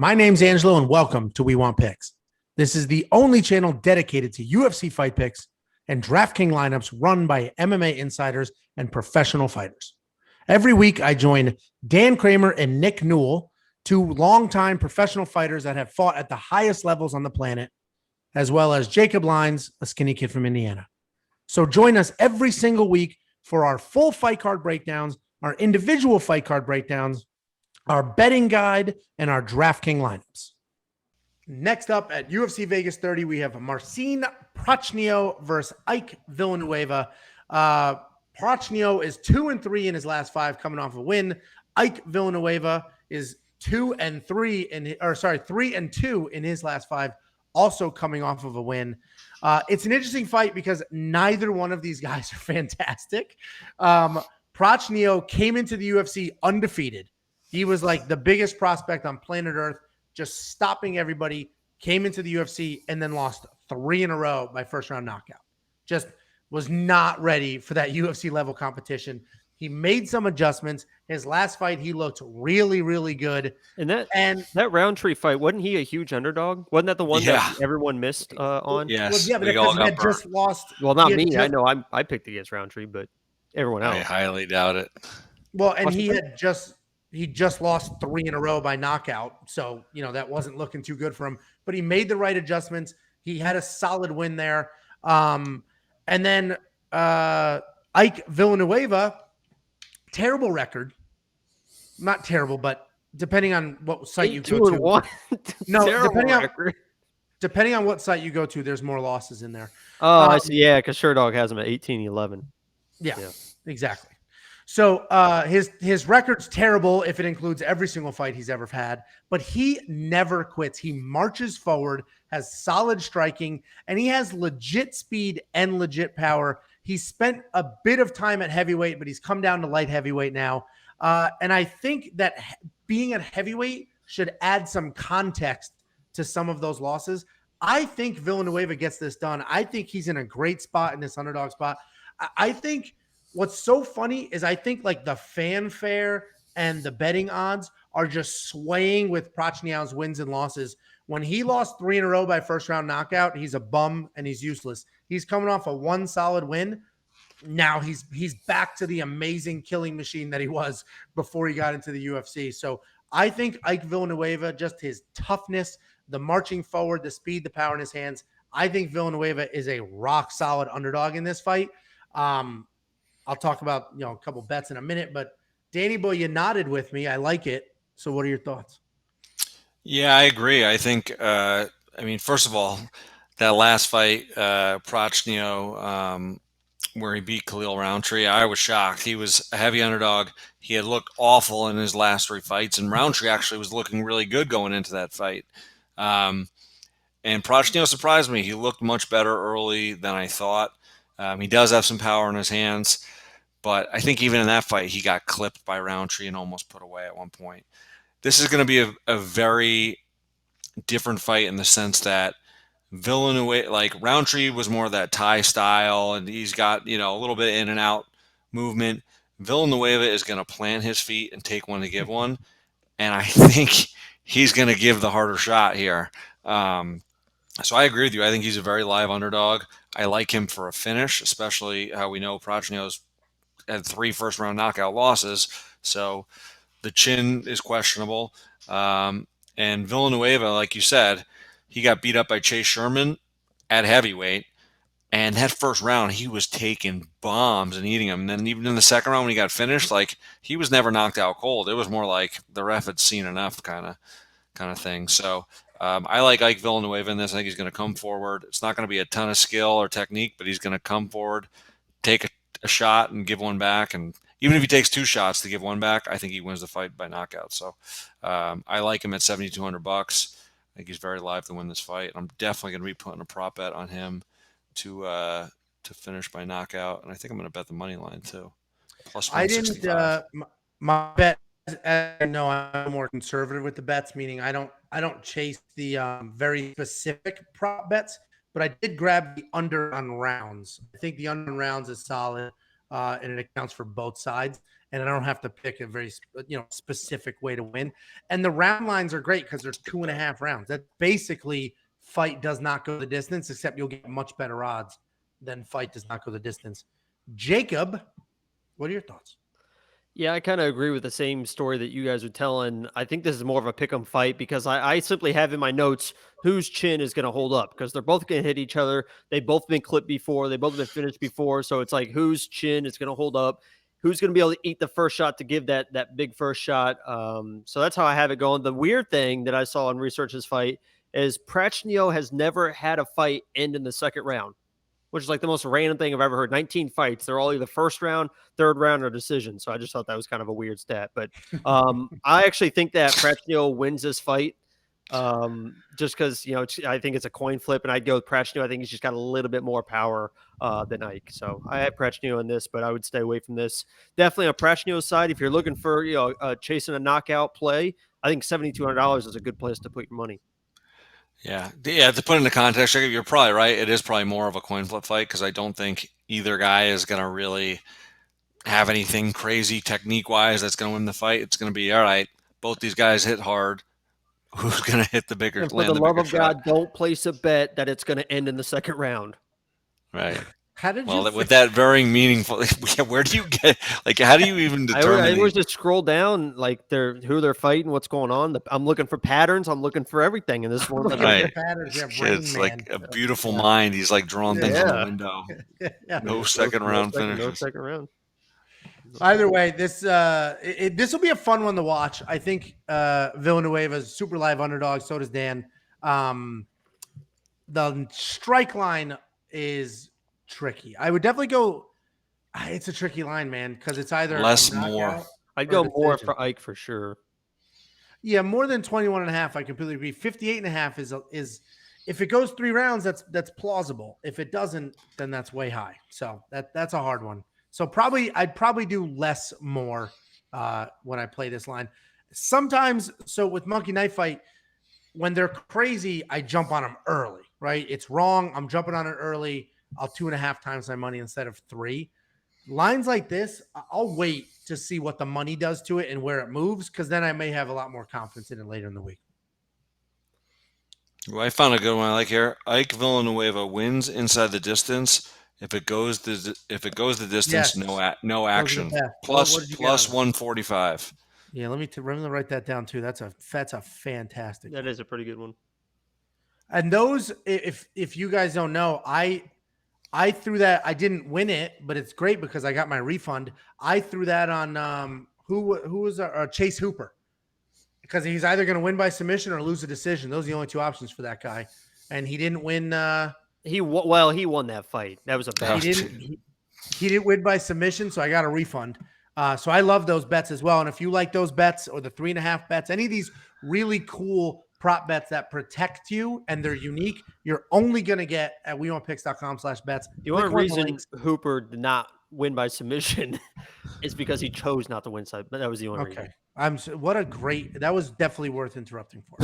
My name's Angelo, and welcome to We Want Picks. This is the only channel dedicated to UFC fight picks and DraftKings lineups run by MMA insiders and professional fighters. Every week, I join Dan Kramer and Nick Newell, two longtime professional fighters that have fought at the highest levels on the planet, as well as Jacob Lyons, a skinny kid from Indiana. So join us every single week for our full fight card breakdowns, our individual fight card breakdowns, our betting guide, and our DraftKings lineups. Next up at UFC Vegas 30, we have Marcin Prachnio versus Ike Villanueva. Prachnio is 2-3 in his last five, coming off a win. Ike Villanueva is 3-2 in his last five, also coming off of a win. It's an interesting fight because neither one of these guys are fantastic. Prachnio came into the UFC undefeated. He was like the biggest prospect on planet Earth, just stopping everybody, came into the UFC and then lost 3 in a row by first round knockout. Just was not ready for that UFC level competition. He made some adjustments. His last fight, he looked really, really good. And that Roundtree fight, wasn't he a huge underdog? Wasn't that the one that everyone missed on? Yes. Well, yeah, but because he had just lost. Well, not me. I know I picked against Roundtree, but everyone else. I highly doubt it. Well, and he just lost 3 in a row by knockout. So, that wasn't looking too good for him, but he made the right adjustments. He had a solid win there. And then Ike Villanueva, terrible record. Not terrible, but depending on what site you go to. No, depending on what site you go to, there's more losses in there. Oh, I see. Yeah, because Sherdog has him at 18-11. Yeah, exactly. So his record's terrible if it includes every single fight he's ever had, but he never quits. He marches forward, has solid striking, and he has legit speed and legit power. He spent a bit of time at heavyweight, but he's come down to light heavyweight now. And I think that being at heavyweight should add some context to some of those losses. I think Villanueva gets this done. I think he's in a great spot in this underdog spot. I think what's so funny is I think like the fanfare and the betting odds are just swaying with Prachnio's wins and losses. When he lost 3 in a row by first round knockout, he's a bum and he's useless. He's coming off a 1 solid win. Now he's back to the amazing killing machine that he was before he got into the UFC. So I think Ike Villanueva, just his toughness, the marching forward, the speed, the power in his hands, I think Villanueva is a rock solid underdog in this fight. I'll talk about, a couple bets in a minute, but Danny boy, you nodded with me. I like it. So what are your thoughts? Yeah, I agree. I think, first of all, that last fight, Prachnio, where he beat Khalil Roundtree, I was shocked. He was a heavy underdog. He had looked awful in his last 3 fights, and Roundtree actually was looking really good going into that fight. And Prachnio surprised me. He looked much better early than I thought. He does have some power in his hands. But I think even in that fight, he got clipped by Roundtree and almost put away at one point. This is going to be a very different fight in the sense that Villanueva, like Roundtree was more of that Thai style, and he's got, a little bit in and out movement. Villanueva is going to plant his feet and take one to give one. And I think he's going to give the harder shot here. So I agree with you. I think he's a very live underdog. I like him for a finish, especially how we know Prachnio's had 3 first-round knockout losses, so the chin is questionable. And Villanueva, like you said, he got beat up by Chase Sherman at heavyweight, and that first round, he was taking bombs and eating them. And then even in the second round when he got finished, like, he was never knocked out cold. It was more like the ref had seen enough kind of thing. So I like Ike Villanueva in this. I think he's going to come forward. It's not going to be a ton of skill or technique, but he's going to come forward, take a shot and give one back, and even if he takes 2 shots to give one back, I think he wins the fight by knockout. So I like him at $7,200. I think he's very live to win this fight. I'm definitely going to be putting a prop bet on him to finish by knockout, and I think I'm going to bet the money line too. Plus 165. My bet. No, I'm more conservative with the bets, meaning I don't chase the very specific prop bets. But I did grab the under on rounds. I think the under on rounds is solid, and it accounts for both sides. and I don't have to pick a very specific way to win. And the round lines are great because they're 2.5 rounds. That basically fight does not go the distance, except you'll get much better odds than fight does not go the distance. Jacob, what are your thoughts? Yeah, I kind of agree with the same story that you guys are telling. I think this is more of a pick 'em fight because I simply have in my notes whose chin is going to hold up because they're both going to hit each other. They've both been clipped before. They've both been finished before. So it's like whose chin is going to hold up, who's going to be able to eat the first shot to give that big first shot. So that's how I have it going. The weird thing that I saw in research this fight is Prachnio has never had a fight end in the second round, which is like the most random thing I've ever heard. 19 fights. They're all either first round, third round, or decision. So I just thought that was kind of a weird stat. But I actually think that Prachnio wins this fight just because, I think it's a coin flip, and I'd go with Prachnio. I think he's just got a little bit more power than Ike. So I had Prachnio in this, but I would stay away from this. Definitely on Prachnio's side, if you're looking for, chasing a knockout play, I think $7,200 is a good place to put your money. Yeah. To put into context, you're probably right. It is probably more of a coin flip fight because I don't think either guy is going to really have anything crazy technique-wise that's going to win the fight. It's going to be, all right, both these guys hit hard. Who's going to hit the bigger and for the love of God, don't place a bet that it's going to end in the second round. Right. With that very meaningful, where do you get, how do you even determine? I always just scroll down, who they're fighting, what's going on. I'm looking for patterns. I'm looking for everything in this one. Right. It's like a beautiful mind. He's drawing things on the window. No second round finish. No second round. Either way, this will be a fun one to watch. I think Villanueva's super live underdog. So does Dan. The strike line is tricky. I would definitely go. It's a tricky line, man, because it's either less more. I'd go more for Ike for sure. Yeah, more than 21.5. I completely agree. 58.5 is if it goes 3 rounds, that's plausible. If it doesn't, then that's way high. So that's a hard one. So I'd probably do less more when I play this line. Sometimes, so with Monkey Knife Fight, when they're crazy, I jump on them early, right? It's wrong. I'm jumping on it early. I'll 2.5 times my money instead of 3. Lines like this, I'll wait to see what the money does to it and where it moves, because then I may have a lot more confidence in it later in the week. Well, I found a good one I like here. Ike Villanueva wins inside the distance. If it goes the distance, yes. No action. Plus 145. Yeah, let me write that down too. That's a fantastic. That is a pretty good one. And those, if you guys don't know, I threw that. I didn't win it, but it's great because I got my refund. I threw that on who was Chase Hooper, because he's either going to win by submission or lose a decision. Those are the only 2 options for that guy, and he didn't win. He won that fight. That was a bad. He didn't win by submission, so I got a refund. So I love those bets as well. And if you like those bets or the 3.5 bets, any of these really cool prop bets that protect you and they're unique, you're only going to get at WeWantPicks.com/bets. The only reason Hooper did not win by submission is because he chose not to win. But that was the only reason. That was definitely worth interrupting for.